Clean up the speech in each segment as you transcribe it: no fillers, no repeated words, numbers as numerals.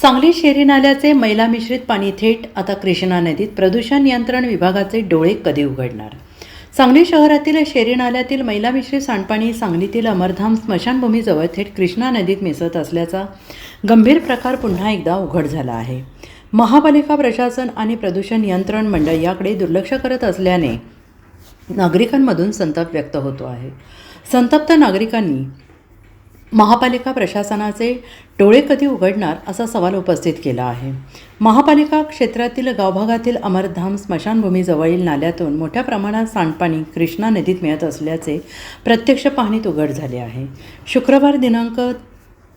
सांगली शेरी नाल्याचे मैला मिश्रित पाणी थेट आता कृष्णा नदीत. प्रदूषण नियंत्रण विभागाचे डोळे कधी उघडणार? सांगली शहरातील शेरी नाल्यातील मैला मिश्रित सांडपाणी सांगलीतील अमरधाम स्मशानभूमीजवळ थेट कृष्णा नदीत मिसळत असल्याचा गंभीर प्रकार पुन्हा एकदा उघड झाला आहे. महापालिका प्रशासन आणि प्रदूषण नियंत्रण मंडळ याकडे दुर्लक्ष करत असल्याने नागरिकांमधून संताप व्यक्त होतो आहे. संतप्त नागरिकांनी महापालिका प्रशासनाचे डोळे कधी उघडणार असा सवाल उपस्थित केला आहे. महापालिका क्षेत्रातील गावभागातील अमरधाम स्मशानभूमीजवळील नाल्यातून मोठ्या प्रमाणात सांडपाणी कृष्णा नदीत मिळत असल्याचे प्रत्यक्ष पाहणीत उघड झाले आहे. शुक्रवार दिनांक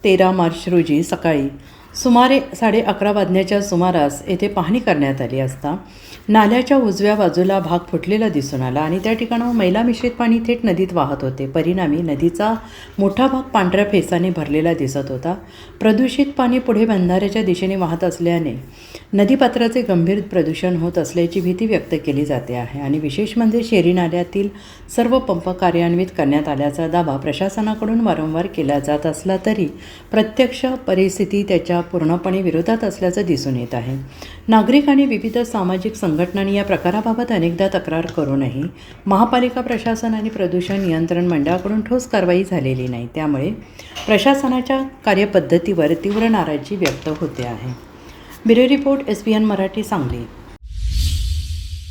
13 मार्च रोजी सकाळी सुमारे 11:30 वाजण्याच्या सुमारास येथे पाहणी करण्यात आली असता नाल्याच्या उजव्या बाजूला भाग फुटलेला दिसून आला आणि त्या ठिकाणाहून मैला मिश्रित पाणी थेट नदीत वाहत होते. परिणामी नदीचा मोठा भाग पांढऱ्या फेसाने भरलेला दिसत होता. प्रदूषित पाणी पुढे बंधाऱ्याच्या दिशेने वाहत असल्याने नदीपात्राचे गंभीर प्रदूषण होत असल्याची भीती व्यक्त केली जाते आहे. आणि विशेष म्हणजे शेरी नाल्यातील सर्व पंप कार्यान्वित करण्यात आल्याचा दावा प्रशासनाकडून वारंवार केला जात असला तरी प्रत्यक्ष परिस्थिती त्याच्या पूर्णपणे विरोधात असल्याचं दिसून येत आहे. नागरिक आणि विविध सामाजिक संघटनांनी या प्रकाराबाबत अनेकदा तक्रार करूनही महापालिका प्रशासन आणि प्रदूषण नियंत्रण मंडळाकडून ठोस कारवाई झालेली नाही. त्यामुळे प्रशासनाच्या कार्यपद्धतीवर तीव्र नाराजी व्यक्त होते आहे. Bureau report SBN Marathi Sangli.